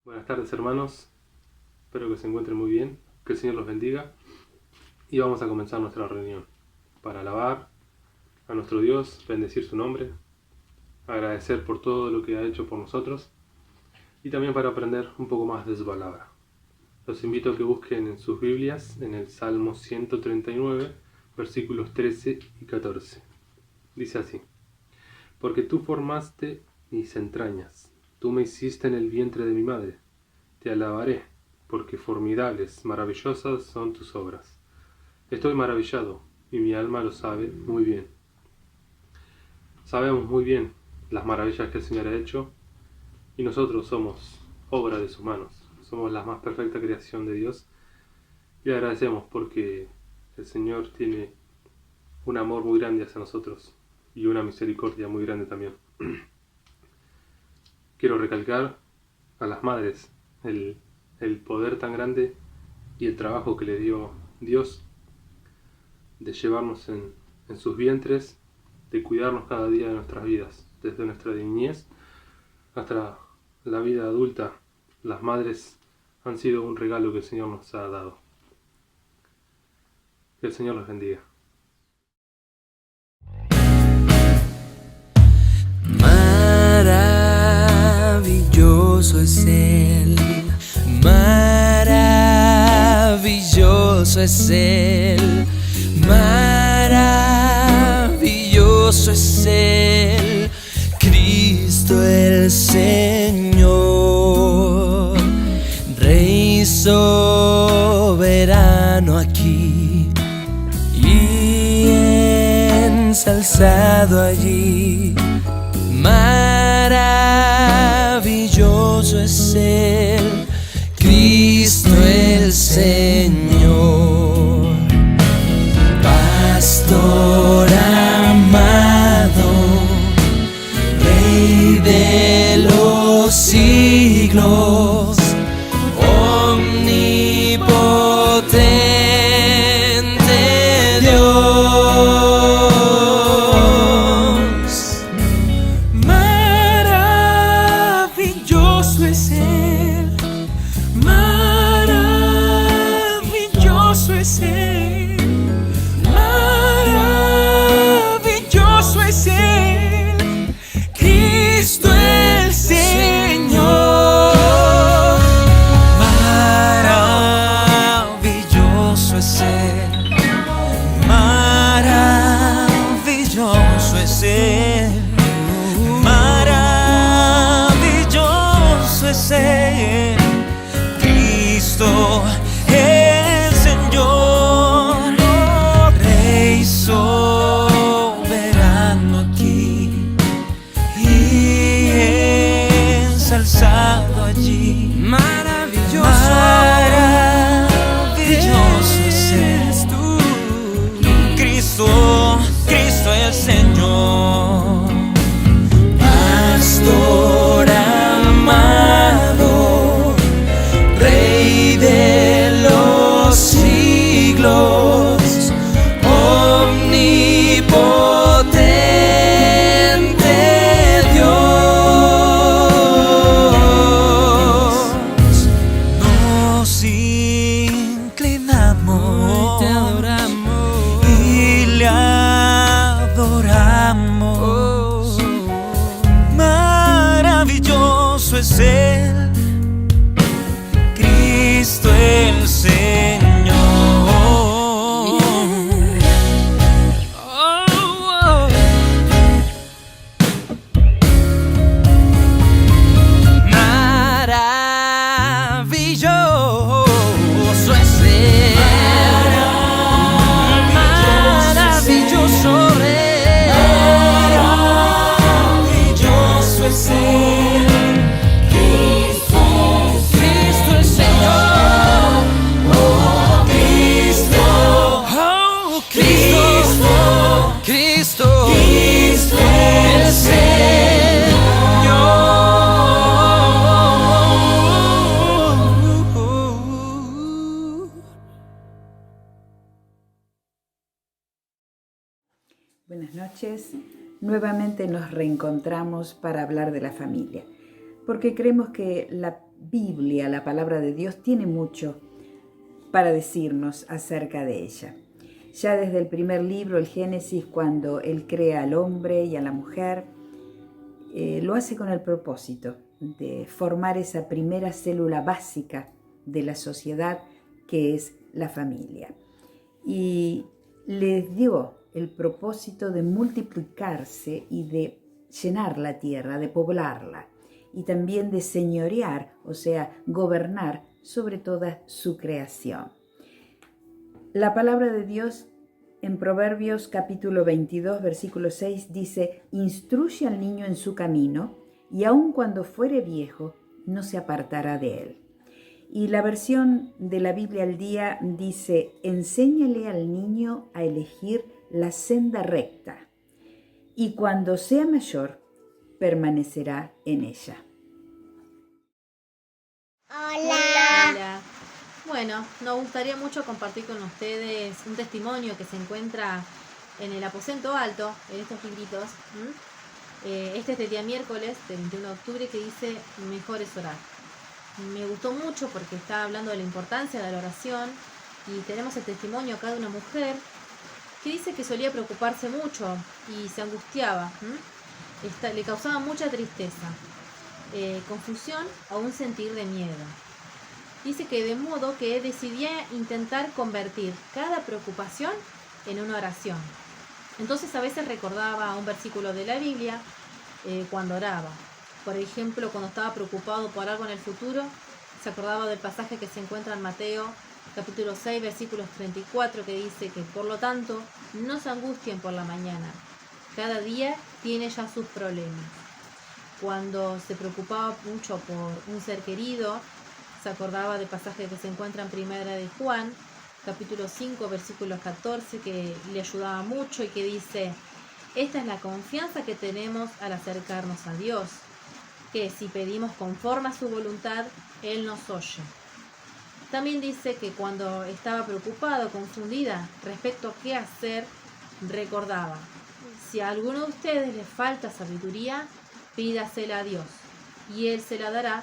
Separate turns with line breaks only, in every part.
Buenas tardes, hermanos, espero que se encuentren muy bien, que el Señor los bendiga y vamos a comenzar nuestra reunión para alabar a nuestro Dios, bendecir su nombre, agradecer por todo lo que ha hecho por nosotros y también para aprender un poco más de su palabra. Los invito a que busquen en sus Biblias en el Salmo 139, versículos 13 y 14. Dice así: Porque tú formaste mis entrañas, tú me hiciste en el vientre de mi madre. Te alabaré, porque formidables, maravillosas son tus obras. Estoy maravillado, y mi alma lo sabe muy bien. Sabemos muy bien las maravillas que el Señor ha hecho, y nosotros somos obra de sus manos. Somos la más perfecta creación de Dios, y le agradecemos porque el Señor tiene un amor muy grande hacia nosotros, y una misericordia muy grande también. Quiero recalcar a las madres el poder tan grande y el trabajo que le dio Dios de llevarnos en sus vientres, de cuidarnos cada día de nuestras vidas, desde nuestra niñez hasta la vida adulta. Las madres han sido un regalo que el Señor nos ha dado. Que el Señor los bendiga.
Maravilloso es Él, maravilloso es Él, maravilloso es Él, Cristo el Señor, Rey soberano aquí y ensalzado allí. Maravilloso es Él, Cristo el Señor, Pastor amado, Rey de los siglos, omnipotente Dios. Maravilloso es Él, maravilloso es Él, maravilloso es Él, Cristo el Señor. Maravilloso es Él, maravilloso es Él, maravilloso es Él, Cristo el Señor, Rey soberano aquí y ensalzado allí. Maravilloso, maravilloso es tú, Cristo, Cristo el Señor, Pastor amado, Rey de los siglos, omnipotente Dios. Nos inclinamos, te adoramos y le adoramos. Maravilloso es Él, Cristo el Señor. Maravilloso es Él,
Buenas noches. Nuevamente nos reencontramos para hablar de la familia, porque creemos que la Biblia, la palabra de Dios, tiene mucho para decirnos acerca de ella. Ya desde el primer libro, el Génesis, cuando Él crea al hombre y a la mujer, lo hace con el propósito de formar esa primera célula básica de la sociedad, que es la familia. Y les dio el propósito de multiplicarse y de llenar la tierra, de poblarla, y también de señorear, o sea, gobernar sobre toda su creación. La palabra de Dios en Proverbios capítulo 22, versículo 6 dice: «Instruye al niño en su camino, y aun cuando fuere viejo, no se apartará de él». Y la versión de la Biblia al día dice: «Enséñale al niño a elegir la senda recta, y cuando sea mayor, permanecerá en ella».
Hola. Bueno, nos gustaría mucho compartir con ustedes un testimonio que se encuentra en el aposento alto, en estos libritos. Este es del día miércoles, del 21 de octubre, que dice: «Mejor es orar». Me gustó mucho porque está hablando de la importancia de la oración, y tenemos el testimonio acá de una mujer que dice que solía preocuparse mucho y se angustiaba. Le causaba mucha tristeza, confusión o un sentir de miedo. Dice que de modo que decidía intentar convertir cada preocupación en una oración. Entonces a veces recordaba un versículo de la Biblia cuando oraba. Por ejemplo, cuando estaba preocupado por algo en el futuro, se acordaba del pasaje que se encuentra en Mateo capítulo 6, versículos 34, que dice que por lo tanto no se angustien por la mañana. Cada día tiene ya sus problemas. Cuando se preocupaba mucho por un ser querido, se acordaba del pasaje que se encuentra en Primera de Juan, capítulo 5, versículo 14, que le ayudaba mucho y que dice: «Esta es la confianza que tenemos al acercarnos a Dios, que si pedimos conforme a su voluntad, Él nos oye». También dice que cuando estaba preocupada o confundida respecto a qué hacer, recordaba: «Si a alguno de ustedes le falta sabiduría, pídasela a Dios, y Él se la dará,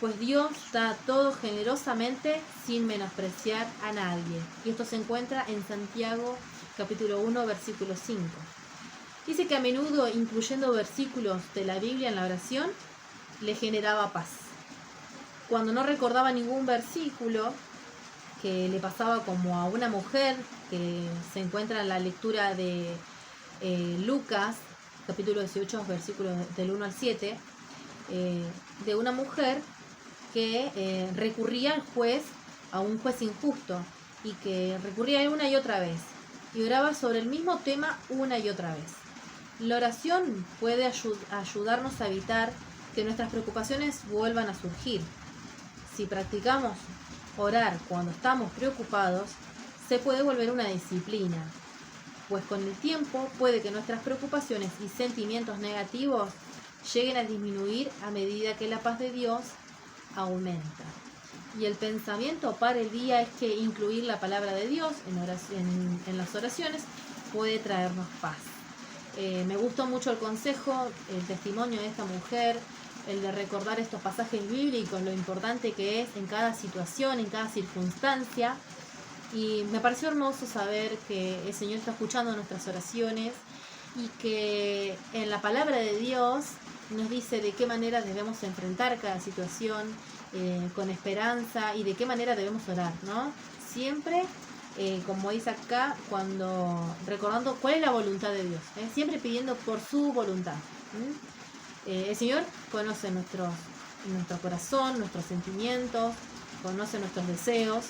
pues Dios da todo generosamente sin menospreciar a nadie». Y esto se encuentra en Santiago capítulo 1, versículo 5. Dice que a menudo, incluyendo versículos de la Biblia en la oración, le generaba paz. Cuando no recordaba ningún versículo, que le pasaba como a una mujer que se encuentra en la lectura de Lucas, capítulo 18, versículos del 1 al 7, de una mujer que recurría al juez, a un juez injusto, y que recurría a él una y otra vez, y oraba sobre el mismo tema una y otra vez. La oración puede ayudarnos a evitar que nuestras preocupaciones vuelvan a surgir. Si practicamos orar cuando estamos preocupados, se puede volver una disciplina, pues con el tiempo puede que nuestras preocupaciones y sentimientos negativos lleguen a disminuir a medida que la paz de Dios aumenta. Y el pensamiento para el día es que incluir la palabra de Dios en las oraciones puede traernos paz. Me gustó mucho el consejo, el testimonio de esta mujer, el de recordar estos pasajes bíblicos, lo importante que es en cada situación, en cada circunstancia. Y me pareció hermoso saber que el Señor está escuchando nuestras oraciones y que en la palabra de Dios nos dice de qué manera debemos enfrentar cada situación con esperanza y de qué manera debemos orar, ¿no? Siempre, como dice acá, recordando cuál es la voluntad de Dios, siempre pidiendo por su voluntad. El Señor conoce nuestro corazón, nuestros sentimientos, conoce nuestros deseos,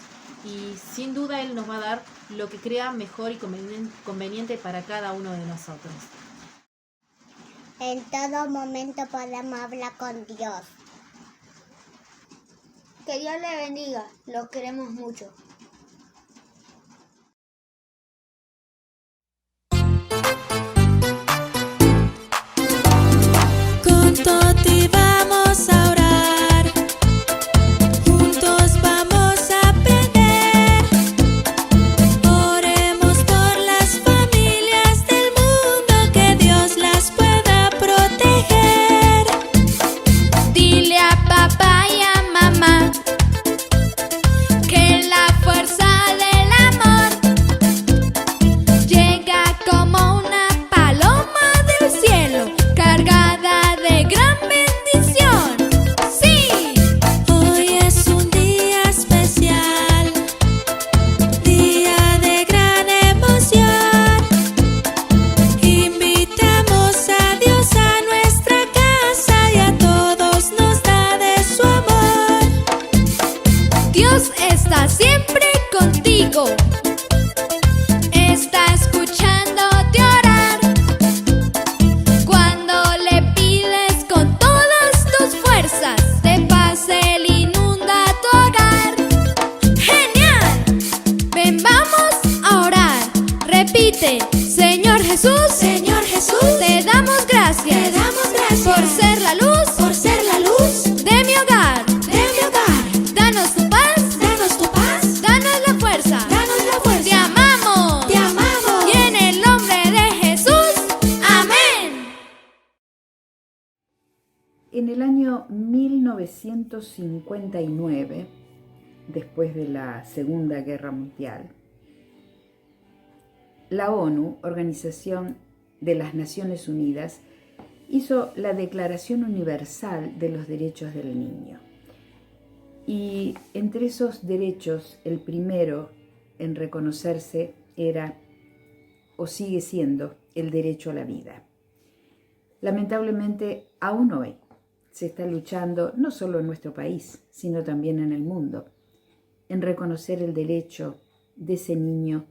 y sin duda Él nos va a dar lo que crea mejor y conveniente para cada uno de nosotros.
En todo momento podemos hablar con Dios.
Que Dios le bendiga, los queremos mucho.
Con Toti vamos a orar, juntos vamos a aprender. Oremos por las familias del mundo.
grite, Señor Jesús, te damos gracias, por ser la luz, de mi hogar, danos tu paz, danos la fuerza, te amamos, y en el nombre de Jesús, amén.
En el año 1959, después de la Segunda Guerra Mundial, la ONU, Organización de las Naciones Unidas, hizo la Declaración Universal de los Derechos del Niño. Y entre esos derechos, el primero en reconocerse era, o sigue siendo, el derecho a la vida. Lamentablemente, aún hoy se está luchando, no solo en nuestro país, sino también en el mundo, en reconocer el derecho de ese niño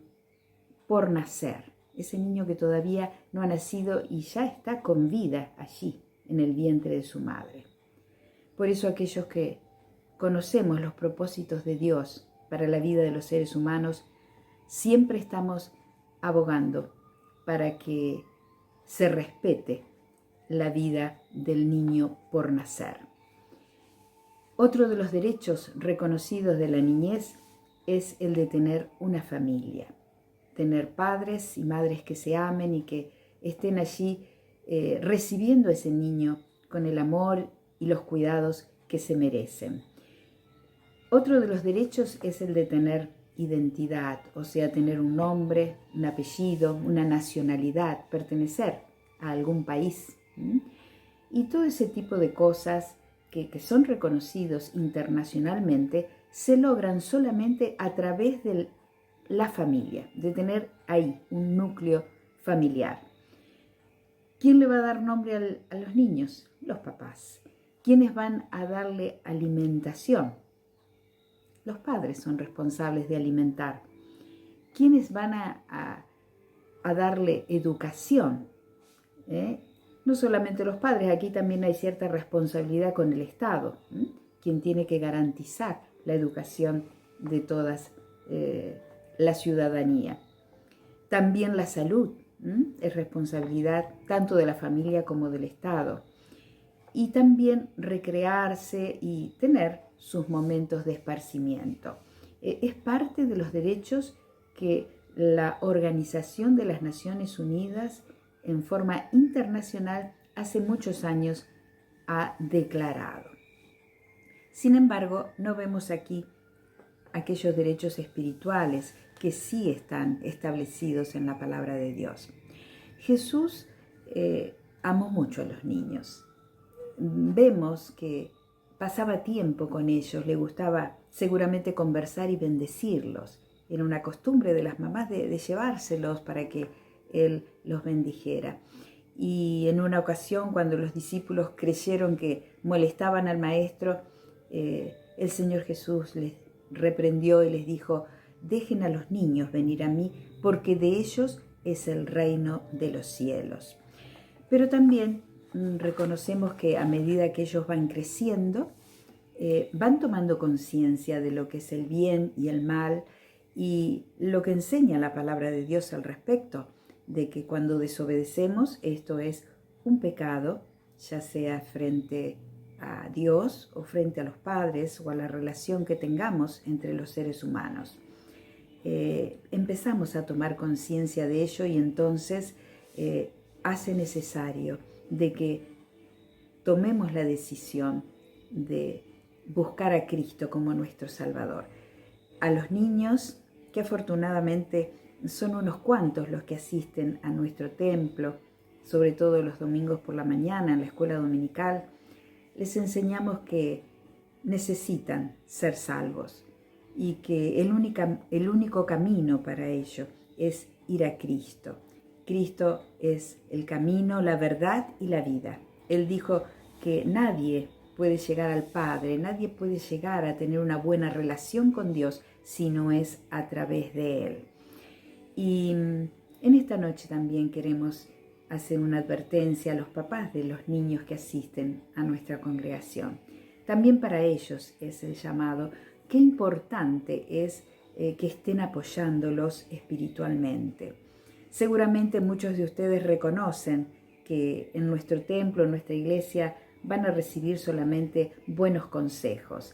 por nacer, ese niño que todavía no ha nacido y ya está con vida allí, en el vientre de su madre. Por eso aquellos que conocemos los propósitos de Dios para la vida de los seres humanos, siempre estamos abogando para que se respete la vida del niño por nacer. Otro de los derechos reconocidos de la niñez es el de tener una familia, tener padres y madres que se amen y que estén allí recibiendo a ese niño con el amor y los cuidados que se merecen. Otro de los derechos es el de tener identidad, o sea, tener un nombre, un apellido, una nacionalidad, pertenecer a algún país. Y todo ese tipo de cosas que son reconocidos internacionalmente se logran solamente a través de la familia, de tener ahí un núcleo familiar. ¿Quién le va a dar nombre a los niños? Los papás. ¿Quiénes van a darle alimentación? Los padres son responsables de alimentar. ¿Quiénes van a darle educación? No solamente los padres, aquí también hay cierta responsabilidad con el Estado, quien tiene que garantizar la educación de todas la ciudadanía. También la salud es responsabilidad tanto de la familia como del Estado. Y también recrearse y tener sus momentos de esparcimiento. Es parte de los derechos que la Organización de las Naciones Unidas en forma internacional hace muchos años ha declarado. Sin embargo, no vemos aquí aquellos derechos espirituales que sí están establecidos en la palabra de Dios. Jesús amó mucho a los niños. Vemos que pasaba tiempo con ellos, le gustaba seguramente conversar y bendecirlos. Era una costumbre de las mamás de llevárselos para que Él los bendijera. Y en una ocasión, cuando los discípulos creyeron que molestaban al maestro, el Señor Jesús les reprendió y les dijo: dejen a los niños venir a mí, porque de ellos es el reino de los cielos. Pero también reconocemos que a medida que ellos van creciendo, van tomando conciencia de lo que es el bien y el mal y lo que enseña la palabra de Dios al respecto, de que cuando desobedecemos, esto es un pecado, ya sea frente a Dios o frente a los padres o a la relación que tengamos entre los seres humanos. Empezamos a tomar conciencia de ello y entonces hace necesario de que tomemos la decisión de buscar a Cristo como nuestro Salvador. A los niños, que afortunadamente son unos cuantos los que asisten a nuestro templo, sobre todo los domingos por la mañana en la escuela dominical, les enseñamos que necesitan ser salvos y que el único camino para ello es ir a Cristo. Cristo es el camino, la verdad y la vida. Él dijo que nadie puede llegar al Padre, nadie puede llegar a tener una buena relación con Dios si no es a través de Él. Y en esta noche también queremos hacer una advertencia a los papás de los niños que asisten a nuestra congregación. También para ellos es el llamado. Qué importante es que estén apoyándolos espiritualmente. Seguramente muchos de ustedes reconocen que en nuestro templo, en nuestra iglesia, van a recibir solamente buenos consejos.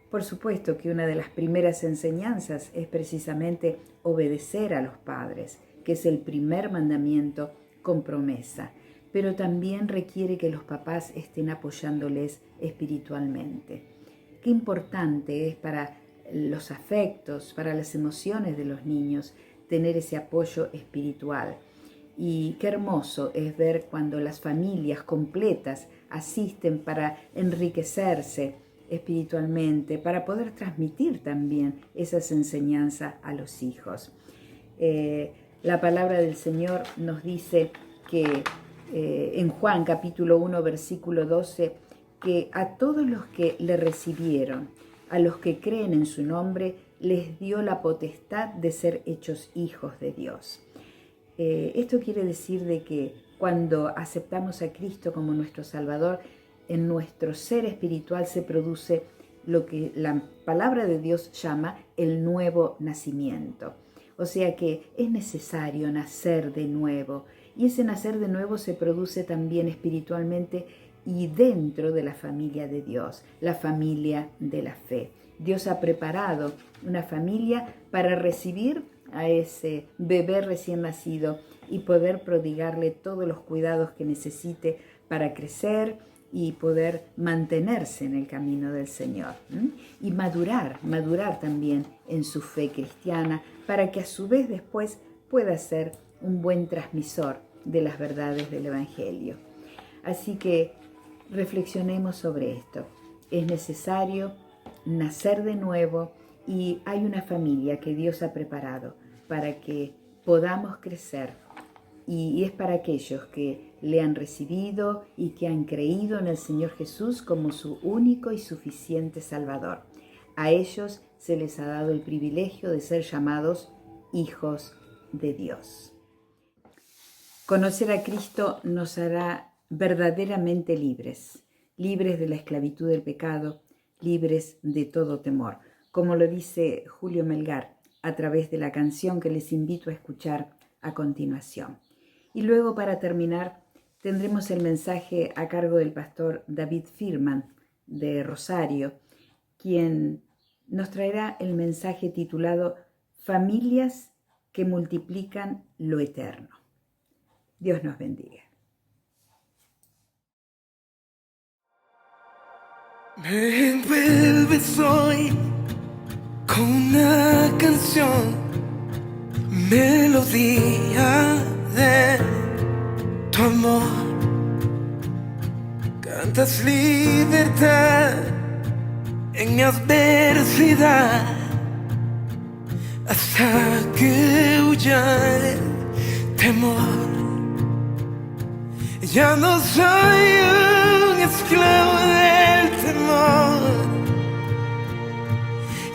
Por supuesto que una de las primeras enseñanzas es precisamente obedecer a los padres, que es el primer mandamiento con promesa, pero también requiere que los papás estén apoyándoles espiritualmente. Qué importante es para los afectos, para las emociones de los niños, tener ese apoyo espiritual. Y qué hermoso es ver cuando las familias completas asisten para enriquecerse espiritualmente, para poder transmitir también esas enseñanzas a los hijos. La palabra del Señor nos dice que en Juan capítulo 1 versículo 12, que a todos los que le recibieron, a los que creen en su nombre, les dio la potestad de ser hechos hijos de Dios. Esto quiere decir de que cuando aceptamos a Cristo como nuestro Salvador, en nuestro ser espiritual se produce lo que la palabra de Dios llama el nuevo nacimiento. O sea que es necesario nacer de nuevo, y ese nacer de nuevo se produce también espiritualmente y dentro de la familia de Dios, la familia de la fe. Dios ha preparado una familia para recibir a ese bebé recién nacido y poder prodigarle todos los cuidados que necesite para crecer y poder mantenerse en el camino del Señor. Y madurar también en su fe cristiana para que a su vez después pueda ser un buen transmisor de las verdades del Evangelio. Así que reflexionemos sobre esto. Es necesario nacer de nuevo y hay una familia que Dios ha preparado para que podamos crecer, y es para aquellos que le han recibido y que han creído en el Señor Jesús como su único y suficiente Salvador. A ellos se les ha dado el privilegio de ser llamados hijos de Dios. Conocer a Cristo nos hará verdaderamente libres de la esclavitud del pecado, libres de todo temor, como lo dice Julio Melgar a través de la canción que les invito a escuchar a continuación. Y luego, para terminar, tendremos el mensaje a cargo del pastor David Firman de Rosario, quien nos traerá el mensaje titulado Familias que multiplican lo eterno. Dios nos bendiga.
Me envuelves hoy con una canción, melodía de tu amor. Cantas libertad en mi adversidad, hasta que huya el temor. Ya no soy un esclavo del temor,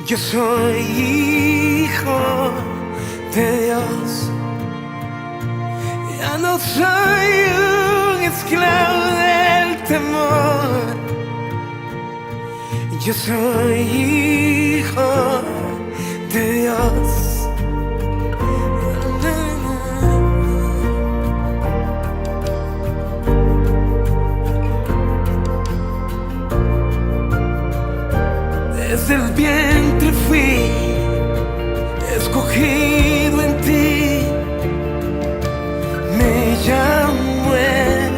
yo soy hijo de Dios. Ya no soy un esclavo del temor, yo soy hijo de Dios. Desde el vientre fui escogido en ti, me llamo el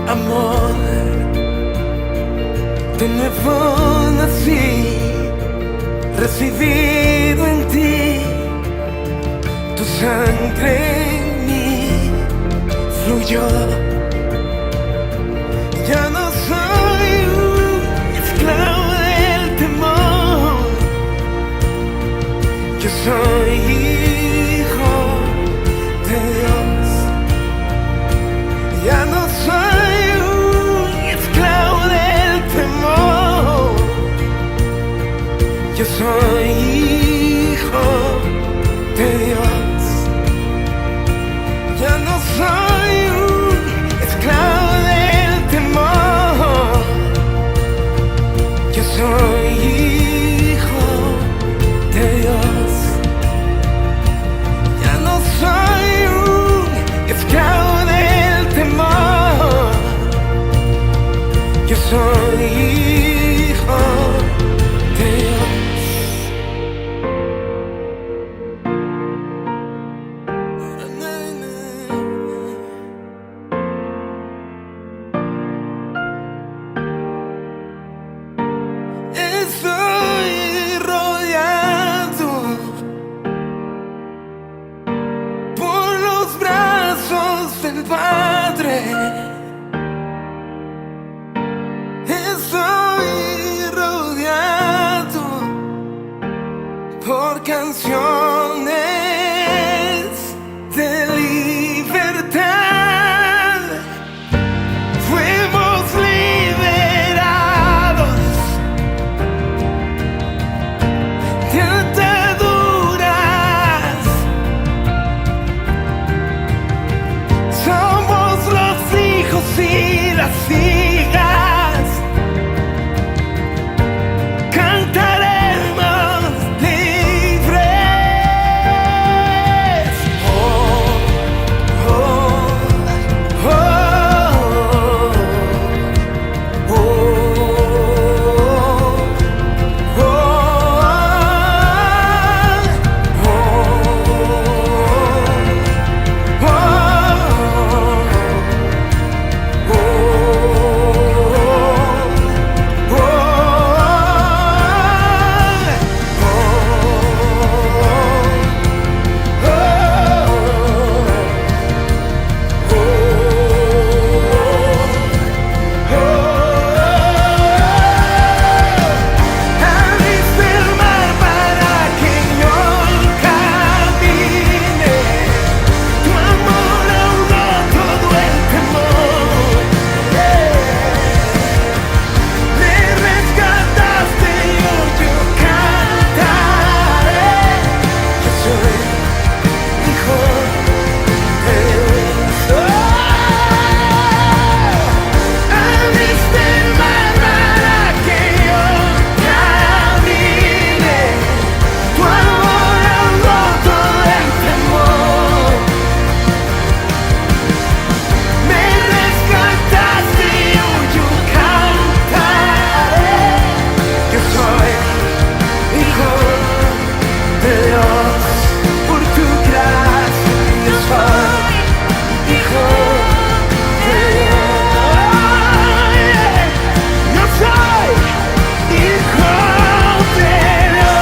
amor. De nuevo nací, recibido en ti, tu sangre en mí fluyó. Ya no soy un esclavo del temor, yo soy hijo de Dios. Ya no soy un esclavo del temor, yo soy hijo de Dios. Ya no soy un esclavo del temor, yo soy hijo de Dios. Padre. Estoy rodeado por canciones de libertad. Fuimos liberados de ataduras. Somos los hijos y las hijas. Cantaremos libres. Oh, oh, oh, oh, oh, abriste el mar para que yo camine. Tu amor ahogó todo el temor. Me rescataste y hoy yo cantaré. Yo soy hijo de Dios. Abriste el mar para que yo camine. Tu amor ahogó todo el temor. Me rescataste y hoy yo cantaré. Yo soy hijo de Dios por tu gracia. Yo soy hijo de Dios. Yo soy hijo de Dios.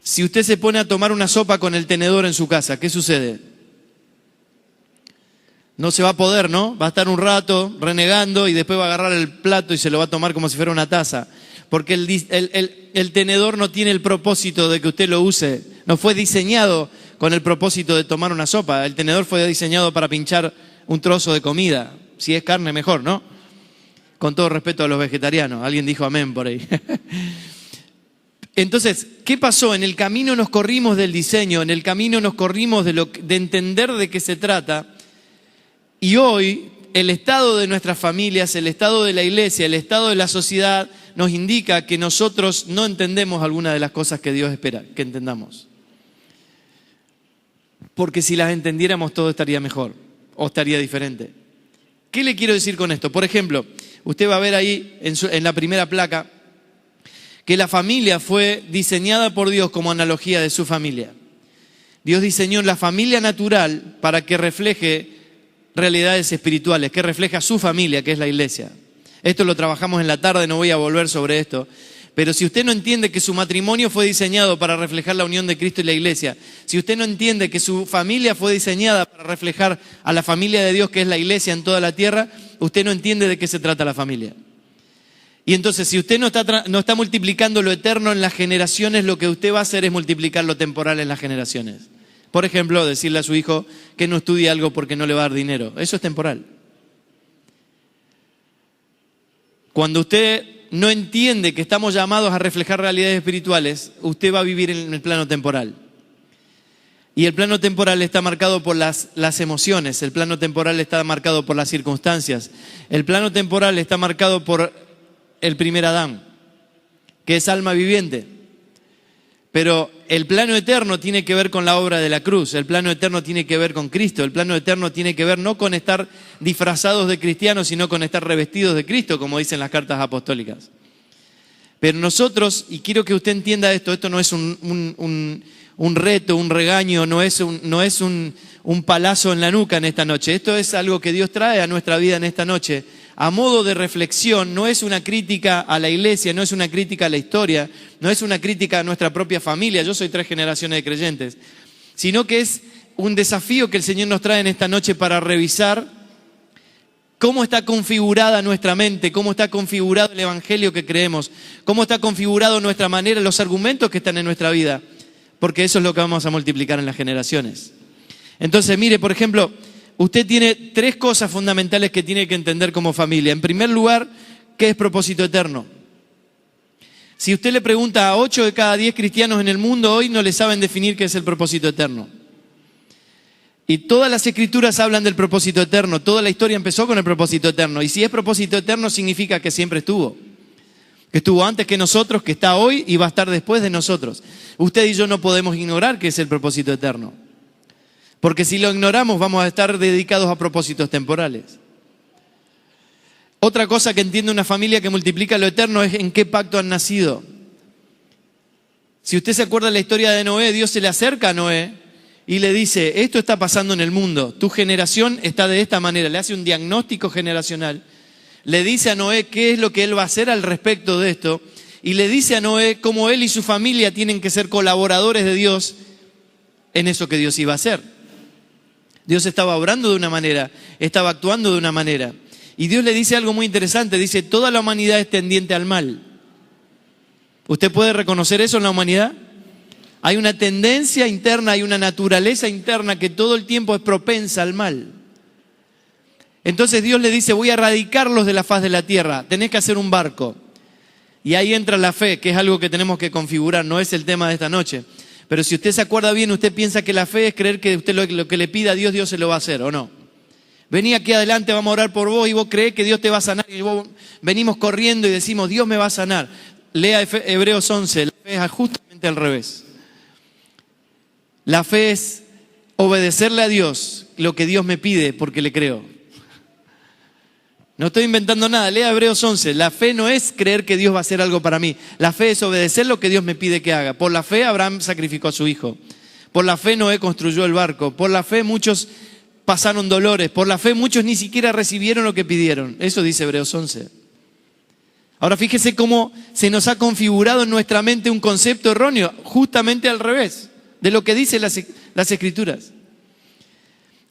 Si usted se pone a tomar una sopa con el tenedor en su casa, ¿qué sucede? No se va a poder, ¿no? Va a estar un rato renegando y después va a agarrar el plato y se lo va a tomar como si fuera una taza. Porque el tenedor no tiene el propósito de que usted lo use. No fue diseñado con el propósito de tomar una sopa. El tenedor fue diseñado para pinchar un trozo de comida. Si es carne, mejor, ¿no? Con todo respeto a los vegetarianos. Alguien dijo amén por ahí. Entonces, ¿qué pasó? En el camino nos corrimos del diseño, en el camino nos corrimos de entender de qué se trata. Y hoy, el estado de nuestras familias, el estado de la iglesia, el estado de la sociedad nos indica que nosotros no entendemos algunas de las cosas que Dios espera que entendamos. Porque si las entendiéramos todo estaría mejor o estaría diferente. ¿Qué le quiero decir con esto? Por ejemplo, usted va a ver ahí en la primera placa que la familia fue diseñada por Dios como analogía de su familia. Dios diseñó la familia natural para que refleje realidades espirituales, que refleje a su familia, que es la iglesia. Esto lo trabajamos en la tarde, no voy a volver sobre esto. Pero si usted no entiende que su matrimonio fue diseñado para reflejar la unión de Cristo y la iglesia, si usted no entiende que su familia fue diseñada para reflejar a la familia de Dios, que es la iglesia en toda la tierra, usted no entiende de qué se trata la familia. Y entonces, si usted no está multiplicando lo eterno en las generaciones, lo que usted va a hacer es multiplicar lo temporal en las generaciones. Por ejemplo, decirle a su hijo que no estudie algo porque no le va a dar dinero. Eso es temporal. Cuando usted no entiende que estamos llamados a reflejar realidades espirituales, usted va a vivir en el plano temporal. Y el plano temporal está marcado por las emociones, el plano temporal está marcado por las circunstancias, el plano temporal está marcado por el primer Adán, que es alma viviente. Pero el plano eterno tiene que ver con la obra de la cruz, el plano eterno tiene que ver con Cristo, el plano eterno tiene que ver no con estar disfrazados de cristianos, sino con estar revestidos de Cristo, como dicen las cartas apostólicas. Pero nosotros, y quiero que usted entienda esto no es un reto, un regaño, no es un palazo en la nuca en esta noche. Esto es algo que Dios trae a nuestra vida en esta noche. A modo de reflexión, no es una crítica a la iglesia, no es una crítica a la historia, no es una crítica a nuestra propia familia. Yo soy 3 generaciones de creyentes. Sino que es un desafío que el Señor nos trae en esta noche para revisar cómo está configurada nuestra mente, cómo está configurado el evangelio que creemos, cómo está configurado nuestra manera, los argumentos que están en nuestra vida, porque eso es lo que vamos a multiplicar en las generaciones. Entonces, mire, por ejemplo, usted tiene 3 cosas fundamentales que tiene que entender como familia. En primer lugar, ¿qué es propósito eterno? Si usted le pregunta a 8 de cada 10 cristianos en el mundo hoy, no le saben definir qué es el propósito eterno. Y todas las escrituras hablan del propósito eterno. Toda la historia empezó con el propósito eterno. Y si es propósito eterno, significa que siempre estuvo. Que estuvo antes que nosotros, que está hoy y va a estar después de nosotros. Usted y yo no podemos ignorar que es el propósito eterno. Porque si lo ignoramos, vamos a estar dedicados a propósitos temporales. Otra cosa que entiende una familia que multiplica lo eterno es en qué pacto han nacido. Si usted se acuerda de la historia de Noé, Dios se le acerca a Noé y le dice, esto está pasando en el mundo, tu generación está de esta manera, le hace un diagnóstico generacional, le dice a Noé qué es lo que él va a hacer al respecto de esto, y le dice a Noé cómo él y su familia tienen que ser colaboradores de Dios en eso que Dios iba a hacer. Dios estaba obrando de una manera, estaba actuando de una manera, y Dios le dice algo muy interesante, dice, toda la humanidad es tendiente al mal. ¿Usted puede reconocer eso en la humanidad? Hay una tendencia interna, hay una naturaleza interna que todo el tiempo es propensa al mal. Entonces Dios le dice, voy a erradicarlos de la faz de la tierra, tenés que hacer un barco. Y ahí entra la fe, que es algo que tenemos que configurar, no es el tema de esta noche. Pero si usted se acuerda bien, usted piensa que la fe es creer que usted lo que le pida a Dios, Dios se lo va a hacer, ¿o no? Vení aquí adelante, vamos a orar por vos y vos creés que Dios te va a sanar. Y vos venimos corriendo y decimos, Dios me va a sanar. Lea Hebreos 11, la fe es justamente al revés. La fe es obedecerle a Dios lo que Dios me pide porque le creo. No estoy inventando nada, lea Hebreos 11. La fe no es creer que Dios va a hacer algo para mí. La fe es obedecer lo que Dios me pide que haga. Por la fe Abraham sacrificó a su hijo. Por la fe Noé construyó el barco. Por la fe muchos pasaron dolores. Por la fe muchos ni siquiera recibieron lo que pidieron. Eso dice Hebreos 11. Ahora fíjese cómo se nos ha configurado en nuestra mente un concepto erróneo, justamente al revés de lo que dicen las escrituras.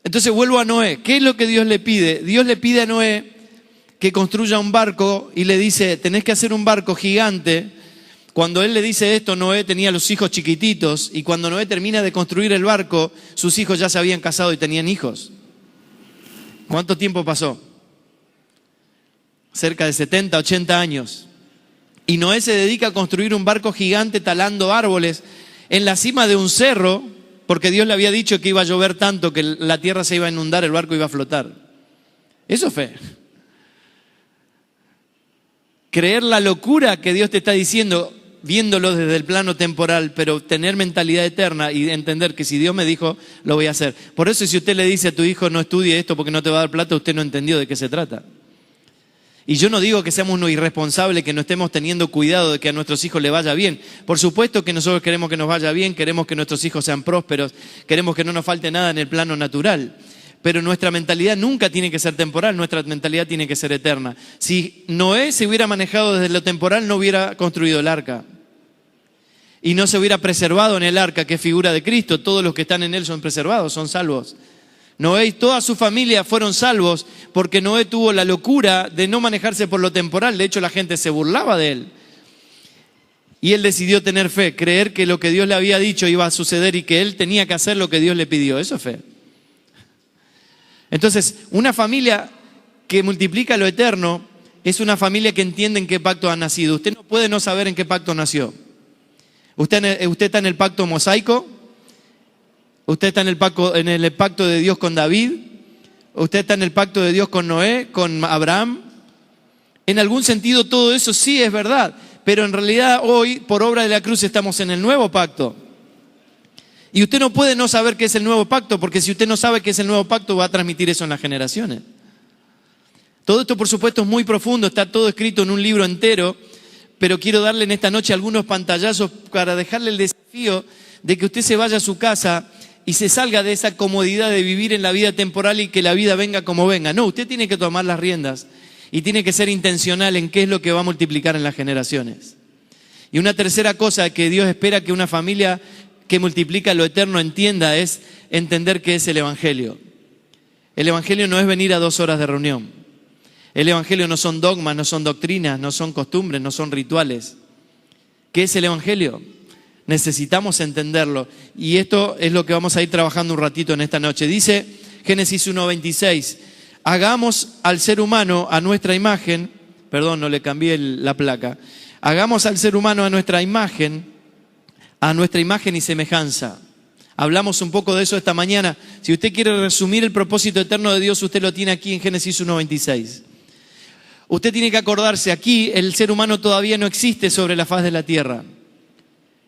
Entonces vuelvo a Noé. ¿Qué es lo que Dios le pide? Dios le pide a Noé que construya un barco y le dice, tenés que hacer un barco gigante. Cuando él le dice esto, Noé tenía los hijos chiquititos y cuando Noé termina de construir el barco, sus hijos ya se habían casado y tenían hijos. ¿Cuánto tiempo pasó? Cerca de 70, 80 años. Y Noé se dedica a construir un barco gigante talando árboles en la cima de un cerro, porque Dios le había dicho que iba a llover tanto que la tierra se iba a inundar, el barco iba a flotar. Eso es fe. Creer la locura que Dios te está diciendo, viéndolo desde el plano temporal, pero tener mentalidad eterna y entender que si Dios me dijo, lo voy a hacer. Por eso si usted le dice a tu hijo, no estudie esto porque no te va a dar plata, usted no entendió de qué se trata. Y yo no digo que seamos unos irresponsables, que no estemos teniendo cuidado de que a nuestros hijos les vaya bien. Por supuesto que nosotros queremos que nos vaya bien, queremos que nuestros hijos sean prósperos, queremos que no nos falte nada en el plano natural. Pero nuestra mentalidad nunca tiene que ser temporal, nuestra mentalidad tiene que ser eterna. Si Noé se hubiera manejado desde lo temporal, no hubiera construido el arca. Y no se hubiera preservado en el arca, que es figura de Cristo. Todos los que están en él son preservados, son salvos. Noé y toda su familia fueron salvos porque Noé tuvo la locura de no manejarse por lo temporal. De hecho, la gente se burlaba de él. Y él decidió tener fe, creer que lo que Dios le había dicho iba a suceder y que él tenía que hacer lo que Dios le pidió. Eso es fe. Entonces, una familia que multiplica lo eterno es una familia que entiende en qué pacto ha nacido. Usted no puede no saber en qué pacto nació. Usted está en el pacto mosaico. Usted está en el pacto de Dios con David. Usted está en el pacto de Dios con Noé, con Abraham. En algún sentido todo eso sí es verdad. Pero en realidad hoy, por obra de la cruz, estamos en el nuevo pacto. Y usted no puede no saber qué es el nuevo pacto, porque si usted no sabe qué es el nuevo pacto, va a transmitir eso en las generaciones. Todo esto, por supuesto, es muy profundo, está todo escrito en un libro entero, pero quiero darle en esta noche algunos pantallazos para dejarle el desafío de que usted se vaya a su casa y se salga de esa comodidad de vivir en la vida temporal y que la vida venga como venga. No, usted tiene que tomar las riendas y tiene que ser intencional en qué es lo que va a multiplicar en las generaciones. Y una tercera cosa que Dios espera que una familia que multiplica lo eterno entienda es entender qué es el Evangelio. El Evangelio no es venir a 2 horas de reunión. El Evangelio no son dogmas, no son doctrinas, no son costumbres, no son rituales. ¿Qué es el Evangelio? Necesitamos entenderlo. Y esto es lo que vamos a ir trabajando un ratito en esta noche. Dice Génesis 1:26, hagamos al ser humano a nuestra imagen, perdón, no le cambié la placa, hagamos al ser humano a nuestra imagen y semejanza. Hablamos un poco de eso esta mañana. Si usted quiere resumir el propósito eterno de Dios, usted lo tiene aquí en Génesis 1:26. Usted tiene que acordarse, aquí el ser humano todavía no existe sobre la faz de la tierra.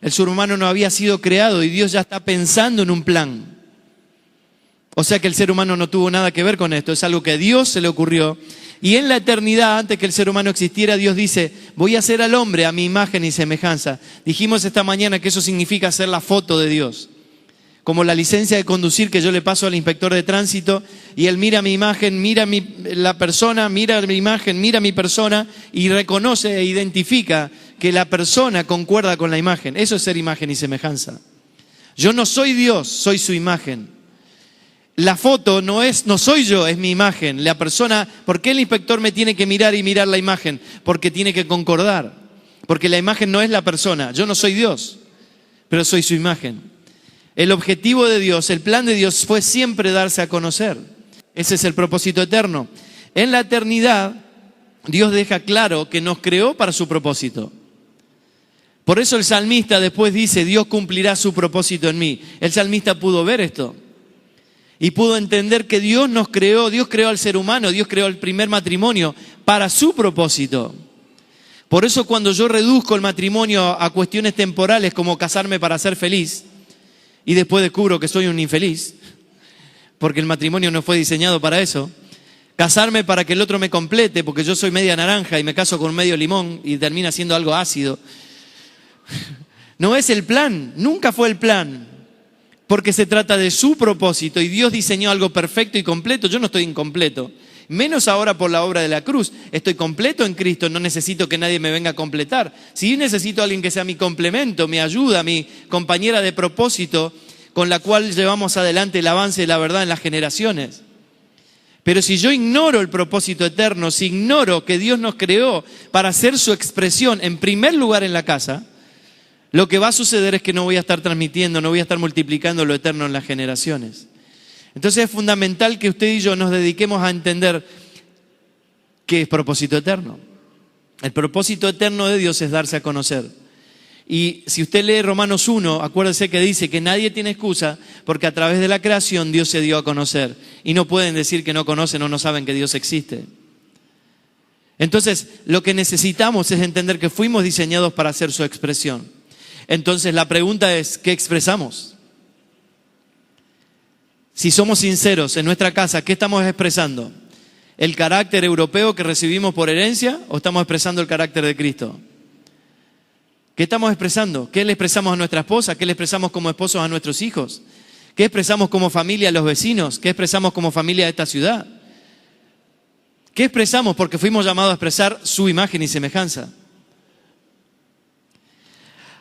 El ser humano no había sido creado y Dios ya está pensando en un plan. O sea que el ser humano no tuvo nada que ver con esto, es algo que a Dios se le ocurrió. Y en la eternidad, antes que el ser humano existiera, Dios dice, voy a hacer al hombre a mi imagen y semejanza. Dijimos esta mañana que eso significa hacer la foto de Dios. Como la licencia de conducir que yo le paso al inspector de tránsito y él mira mi imagen, mira la persona, mira mi imagen, mira mi persona y reconoce e identifica que la persona concuerda con la imagen. Eso es ser imagen y semejanza. Yo no soy Dios, soy su imagen. La foto no soy yo, es mi imagen. La persona, ¿por qué el inspector me tiene que mirar y mirar la imagen? Porque tiene que concordar. Porque la imagen no es la persona. Yo no soy Dios, pero soy su imagen. El objetivo de Dios, el plan de Dios fue siempre darse a conocer. Ese es el propósito eterno. En la eternidad, Dios deja claro que nos creó para su propósito. Por eso el salmista después dice, Dios cumplirá su propósito en mí. El salmista pudo ver esto y pudo entender que Dios nos creó, Dios creó al ser humano, Dios creó el primer matrimonio para su propósito. Por eso cuando yo reduzco el matrimonio a cuestiones temporales como casarme para ser feliz, y después descubro que soy un infeliz, porque el matrimonio no fue diseñado para eso. Casarme para que el otro me complete, porque yo soy media naranja y me caso con medio limón y termina siendo algo ácido. No es el plan, nunca fue el plan, porque se trata de su propósito y Dios diseñó algo perfecto y completo. Yo no estoy incompleto, menos ahora por la obra de la cruz. Estoy completo en Cristo, no necesito que nadie me venga a completar. Sí necesito a alguien que sea mi complemento, mi ayuda, mi compañera de propósito, con la cual llevamos adelante el avance de la verdad en las generaciones. Pero si yo ignoro el propósito eterno, si ignoro que Dios nos creó para hacer su expresión en primer lugar en la casa, lo que va a suceder es que no voy a estar transmitiendo, no voy a estar multiplicando lo eterno en las generaciones. Entonces es fundamental que usted y yo nos dediquemos a entender qué es propósito eterno. El propósito eterno de Dios es darse a conocer. Y si usted lee Romanos 1, acuérdese que dice que nadie tiene excusa porque a través de la creación Dios se dio a conocer. Y no pueden decir que no conocen o no saben que Dios existe. Entonces, lo que necesitamos es entender que fuimos diseñados para hacer su expresión. Entonces, la pregunta es, ¿qué expresamos? Si somos sinceros en nuestra casa, ¿qué estamos expresando? ¿El carácter europeo que recibimos por herencia o estamos expresando el carácter de Cristo? ¿Qué estamos expresando? ¿Qué le expresamos a nuestra esposa? ¿Qué le expresamos como esposos a nuestros hijos? ¿Qué expresamos como familia a los vecinos? ¿Qué expresamos como familia a esta ciudad? ¿Qué expresamos? Porque fuimos llamados a expresar su imagen y semejanza.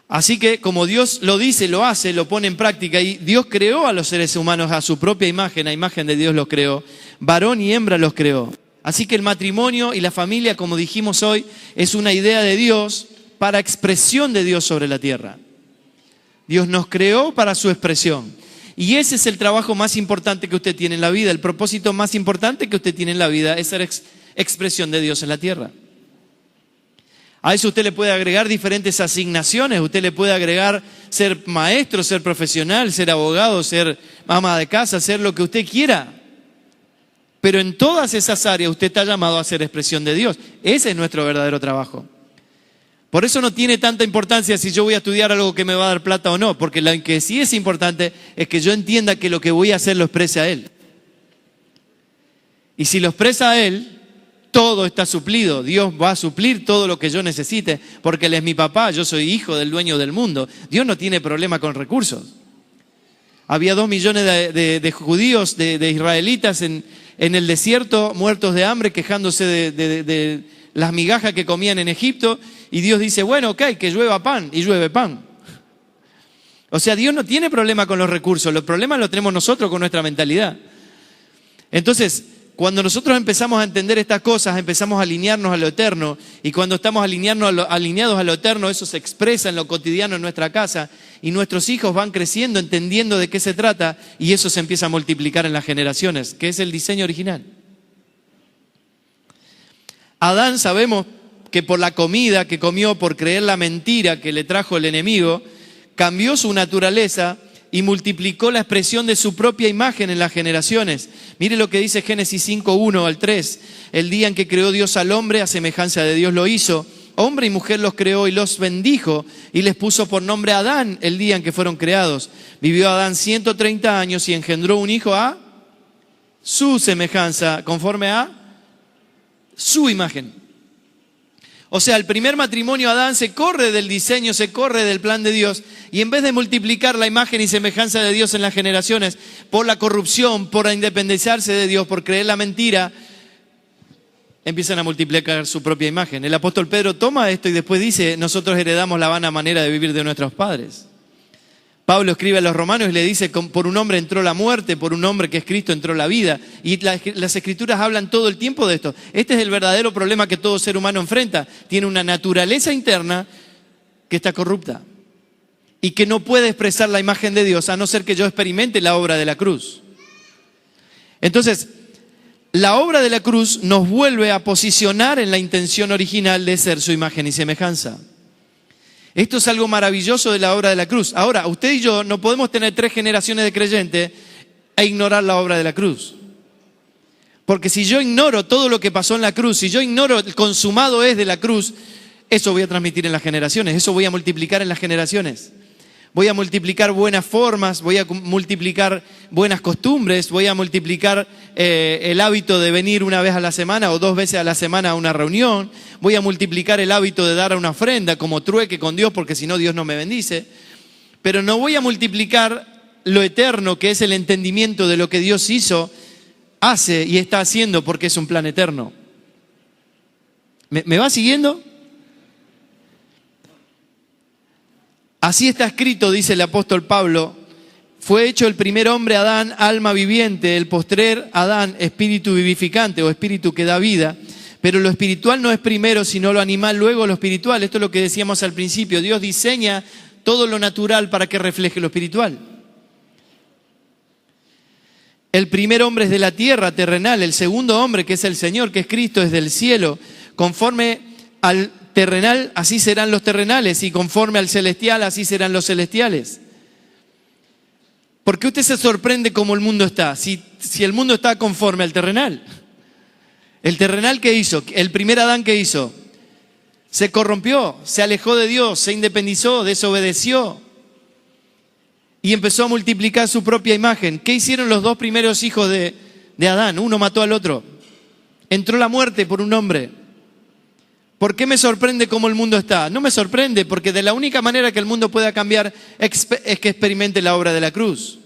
Así que como Dios lo dice, lo hace, lo pone en práctica, y Dios creó a los seres humanos a su propia imagen, a imagen de Dios los creó, varón y hembra los creó. Así que el matrimonio y la familia, como dijimos hoy, es una idea de Dios para expresión de Dios sobre la tierra. Dios nos creó para su expresión. Y ese es el trabajo más importante que usted tiene en la vida, el propósito más importante que usted tiene en la vida es ser expresión de Dios en la tierra. A eso usted le puede agregar diferentes asignaciones, usted le puede agregar ser maestro, ser profesional, ser abogado, ser ama de casa, ser lo que usted quiera. Pero en todas esas áreas usted está llamado a ser expresión de Dios. Ese es nuestro verdadero trabajo. Por eso no tiene tanta importancia si yo voy a estudiar algo que me va a dar plata o no, porque lo que sí es importante es que yo entienda que lo que voy a hacer lo exprese a Él. Y si lo expresa a Él, todo está suplido. Dios va a suplir todo lo que yo necesite, porque Él es mi papá, yo soy hijo del dueño del mundo. Dios no tiene problema con recursos. Había 2 millones de judíos, de israelitas en el desierto, muertos de hambre, quejándose de las migajas que comían en Egipto. Y Dios dice, bueno, ok, que llueva pan, y llueve pan. O sea, Dios no tiene problema con los recursos, los problemas los tenemos nosotros con nuestra mentalidad. Entonces, cuando nosotros empezamos a entender estas cosas, empezamos a alinearnos a lo eterno, y cuando estamos alineados a lo eterno, eso se expresa en lo cotidiano en nuestra casa, y nuestros hijos van creciendo, entendiendo de qué se trata, y eso se empieza a multiplicar en las generaciones, que es el diseño original. Adán, sabemos que por la comida que comió, por creer la mentira que le trajo el enemigo, cambió su naturaleza y multiplicó la expresión de su propia imagen en las generaciones. Mire lo que dice Génesis 5:1 al 3. El día en que creó Dios al hombre, a semejanza de Dios lo hizo. Hombre y mujer los creó y los bendijo y les puso por nombre Adán el día en que fueron creados. Vivió Adán 130 años y engendró un hijo a su semejanza, conforme a su imagen. O sea, el primer matrimonio, Adán, se corre del diseño, se corre del plan de Dios, y en vez de multiplicar la imagen y semejanza de Dios en las generaciones, por la corrupción, por independizarse de Dios, por creer la mentira, empiezan a multiplicar su propia imagen. El apóstol Pedro toma esto y después dice, nosotros heredamos la vana manera de vivir de nuestros padres. Pablo escribe a los romanos y le dice, por un hombre entró la muerte, por un hombre que es Cristo entró la vida. Y las escrituras hablan todo el tiempo de esto. Este es el verdadero problema que todo ser humano enfrenta. Tiene una naturaleza interna que está corrupta y que no puede expresar la imagen de Dios a no ser que yo experimente la obra de la cruz. Entonces, la obra de la cruz nos vuelve a posicionar en la intención original de ser su imagen y semejanza. Esto es algo maravilloso de la obra de la cruz. Ahora, usted y yo no podemos tener 3 generaciones de creyentes e ignorar la obra de la cruz. Porque si yo ignoro todo lo que pasó en la cruz, si yo ignoro el consumado es de la cruz, eso voy a transmitir en las generaciones, eso voy a multiplicar en las generaciones. Voy a multiplicar buenas formas, voy a multiplicar buenas costumbres, voy a multiplicar el hábito de venir una vez a la semana o 2 veces a la semana a una reunión. Voy a multiplicar el hábito de dar una ofrenda como trueque con Dios, porque si no Dios no me bendice. Pero no voy a multiplicar lo eterno, que es el entendimiento de lo que Dios hizo, hace y está haciendo, porque es un plan eterno. ¿Me va siguiendo? Así está escrito, dice el apóstol Pablo, fue hecho el primer hombre Adán, alma viviente, el postrer Adán, espíritu vivificante o espíritu que da vida. Pero lo espiritual no es primero, sino lo animal, luego lo espiritual. Esto es lo que decíamos al principio. Dios diseña todo lo natural para que refleje lo espiritual. El primer hombre es de la tierra terrenal, el segundo hombre, que es el Señor, que es Cristo, es del cielo. Conforme al terrenal, así serán los terrenales, y conforme al celestial, así serán los celestiales. ¿Por qué usted se sorprende cómo el mundo está? Si el mundo está conforme al terrenal. El terrenal, ¿qué hizo? El primer Adán, ¿qué hizo? Se corrompió, se alejó de Dios, se independizó, desobedeció y empezó a multiplicar su propia imagen. ¿Qué hicieron los 2 primeros hijos de Adán? Uno mató al otro. Entró la muerte por un hombre. ¿Por qué me sorprende cómo el mundo está? No me sorprende, porque de la única manera que el mundo pueda cambiar es que experimente la obra de la cruz.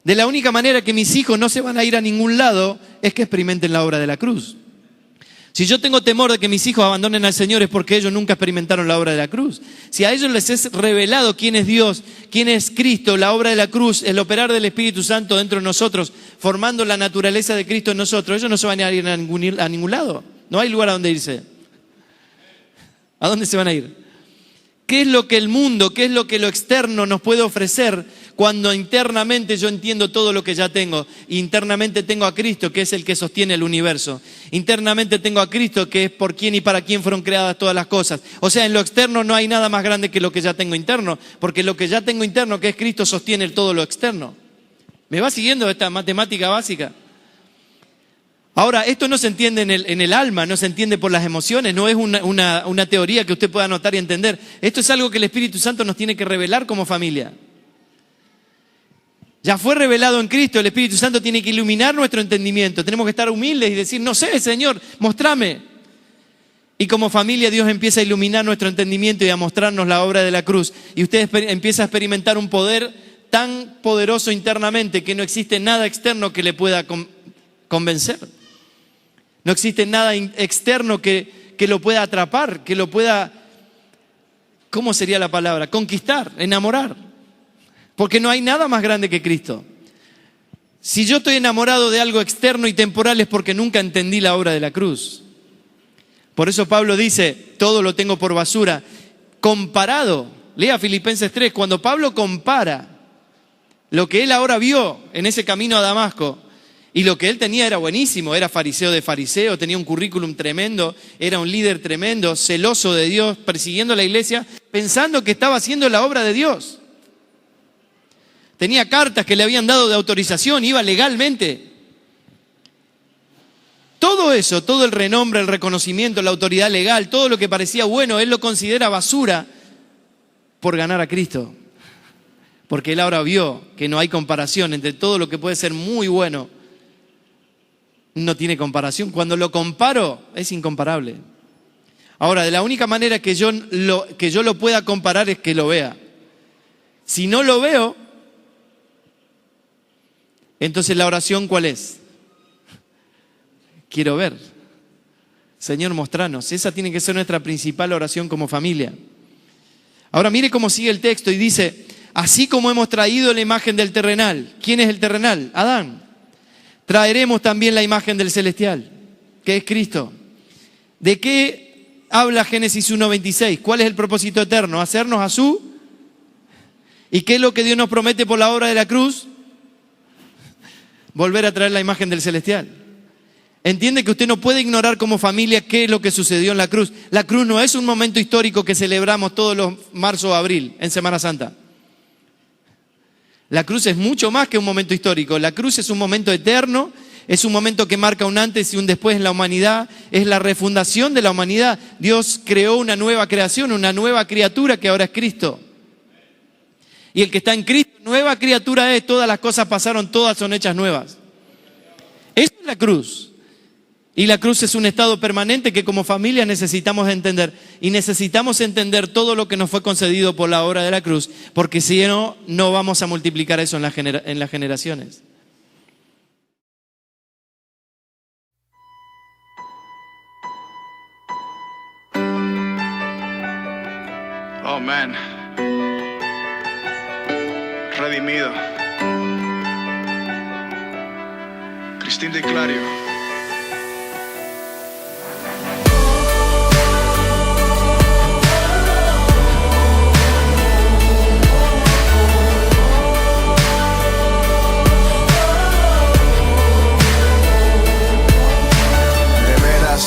De la única manera que mis hijos no se van a ir a ningún lado es que experimenten la obra de la cruz. Si yo tengo temor de que mis hijos abandonen al Señor es porque ellos nunca experimentaron la obra de la cruz. Si a ellos les es revelado quién es Dios, quién es Cristo, la obra de la cruz, el operar del Espíritu Santo dentro de nosotros, formando la naturaleza de Cristo en nosotros, ellos no se van a ir a ningún lado. No hay lugar a donde irse. ¿A dónde se van a ir? ¿Qué es lo que el mundo, qué es lo que lo externo nos puede ofrecer cuando internamente yo entiendo todo lo que ya tengo? Internamente tengo a Cristo, que es el que sostiene el universo. Internamente tengo a Cristo, que es por quién y para quién fueron creadas todas las cosas. O sea, en lo externo no hay nada más grande que lo que ya tengo interno, porque lo que ya tengo interno, que es Cristo, sostiene todo lo externo. ¿Me va siguiendo esta matemática básica? Ahora, esto no se entiende en el alma, no se entiende por las emociones, no es una teoría que usted pueda anotar y entender. Esto es algo que el Espíritu Santo nos tiene que revelar como familia. Ya fue revelado en Cristo, el Espíritu Santo tiene que iluminar nuestro entendimiento. Tenemos que estar humildes y decir, no sé, Señor, mostrame. Y como familia Dios empieza a iluminar nuestro entendimiento y a mostrarnos la obra de la cruz. Y usted empieza a experimentar un poder tan poderoso internamente que no existe nada externo que le pueda convencer. No existe nada externo que lo pueda atrapar, que lo pueda, ¿cómo sería la palabra? Conquistar, enamorar. Porque no hay nada más grande que Cristo. Si yo estoy enamorado de algo externo y temporal es porque nunca entendí la obra de la cruz. Por eso Pablo dice, todo lo tengo por basura. Comparado, lea Filipenses 3, cuando Pablo compara lo que él ahora vio en ese camino a Damasco, y lo que él tenía era buenísimo, era fariseo de fariseo, tenía un currículum tremendo, era un líder tremendo, celoso de Dios, persiguiendo a la iglesia, pensando que estaba haciendo la obra de Dios. Tenía cartas que le habían dado de autorización, iba legalmente. Todo eso, todo el renombre, el reconocimiento, la autoridad legal, todo lo que parecía bueno, él lo considera basura por ganar a Cristo. Porque él ahora vio que no hay comparación entre todo lo que puede ser muy bueno. No tiene comparación. Cuando lo comparo, es incomparable. Ahora, de la única manera que yo lo pueda comparar es que lo vea. Si no lo veo, entonces la oración, ¿cuál es? Quiero ver. Señor, mostranos. Esa tiene que ser nuestra principal oración como familia. Ahora mire cómo sigue el texto y dice, así como hemos traído la imagen del terrenal. ¿Quién es el terrenal? Adán. Traeremos también la imagen del celestial, que es Cristo. ¿De qué habla Génesis 1:26? ¿Cuál es el propósito eterno? Hacernos a su. ¿Y qué es lo que Dios nos promete por la obra de la cruz? Volver a traer la imagen del celestial. Entiende que usted no puede ignorar como familia qué es lo que sucedió en la cruz. La cruz no es un momento histórico que celebramos todos los marzo o abril en Semana Santa. La cruz es mucho más que un momento histórico. La cruz es un momento eterno, es un momento que marca un antes y un después en la humanidad, es la refundación de la humanidad. Dios creó una nueva creación, una nueva criatura que ahora es Cristo. Y el que está en Cristo, nueva criatura es, todas las cosas pasaron, todas son hechas nuevas. Eso es la cruz. Y la cruz es un estado permanente que como familia necesitamos entender. Y necesitamos entender todo lo que nos fue concedido por la obra de la cruz, porque si no, no vamos a multiplicar eso en las generaciones.
Oh, man. Redimido. Cristín de Clario.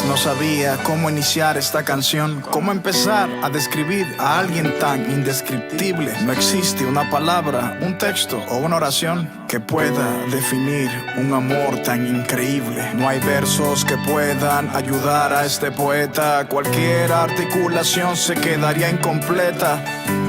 No sabía cómo iniciar esta canción, cómo empezar a describir a alguien tan indescriptible. No existe una palabra, un texto o una oración que pueda definir un amor tan increíble. No hay versos que puedan ayudar a este poeta. Cualquier articulación se quedaría incompleta.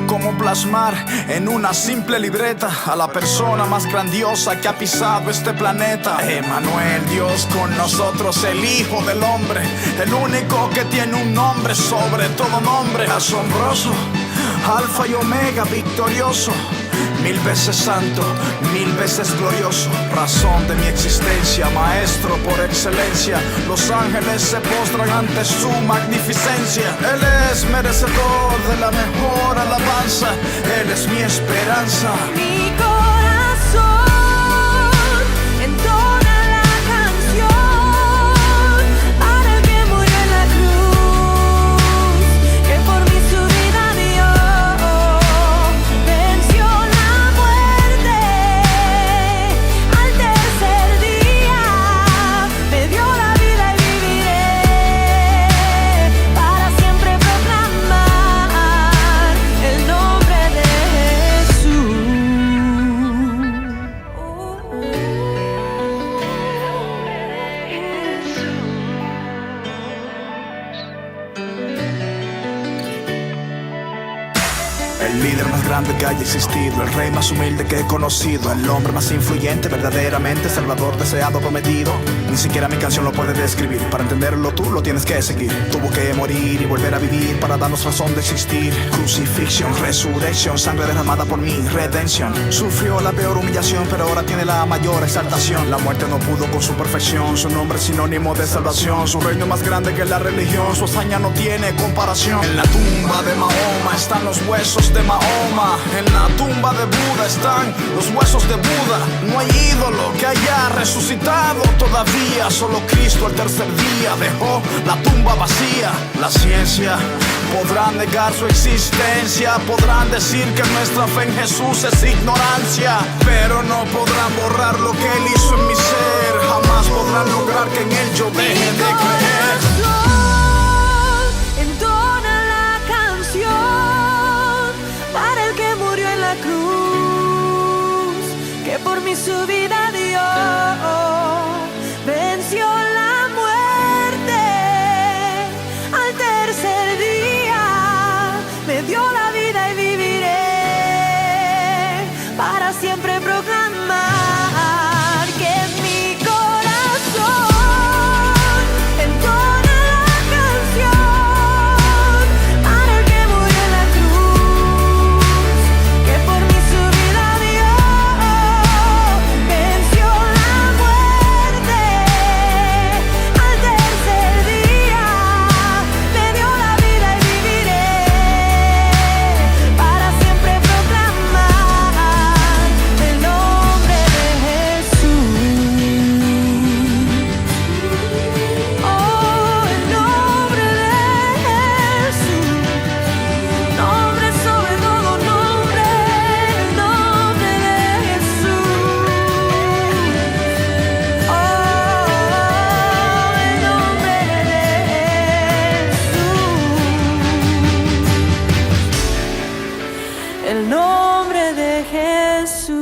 ¿Cómo plasmar en una simple libreta a la persona más grandiosa que ha pisado este planeta? Emmanuel, Dios con nosotros, el Hijo del Hombre, el único que tiene un nombre sobre todo nombre. Asombroso, Alfa y Omega, victorioso, 1000 veces santo, 1000 veces glorioso. Razón de mi existencia, maestro por excelencia. Los ángeles se postran ante su magnificencia. Él es merecedor de la mejor alabanza. Él es mi esperanza.
Mi corazón entona la canción para el que murió en la cruz, que por mí su vida dio, venció la muerte al tercer día, me dio la vida y viviré para siempre proclamar el nombre de Jesús.
líder más grande que haya existido, el rey más humilde que he conocido, el hombre más influyente, verdaderamente salvador, deseado, prometido. Ni siquiera mi canción lo puede describir. Para entenderlo tú lo tienes que seguir. Tuvo que morir y volver a vivir para darnos razón de existir. Crucifixión, resurrección, sangre derramada por mí, redención. Sufrió la peor humillación, pero ahora tiene la mayor exaltación. La muerte no pudo con su perfección, su nombre es sinónimo de salvación. Su reino es más grande que la religión, su hazaña no tiene comparación. En la tumba de Mahoma están los huesos de Mahoma. En la tumba de Buda están los huesos de Buda. No hay ídolo que haya resucitado todavía. Solo Cristo el tercer día dejó la tumba vacía. La ciencia podrá negar su existencia, podrán decir que nuestra fe en Jesús es ignorancia, pero no podrán borrar lo que Él hizo en mi ser. Jamás podrán lograr que en Él yo deje de creer.
Entona la canción para el que murió en la cruz, que por mí su vida dio, venció la muerte al tercer día, me dio la vida y viviré para siempre proclamar que mi corazón entona la canción para el que murió en la cruz, que por mí su vida dio, venció la muerte al tercer día, me dio la vida y viviré para siempre proclamar el nombre de Jesús. Oh, el nombre de Jesús, nombre sobre todo nombre, el nombre de Jesús. Oh, el nombre de Jesús, el nombre de Jesús.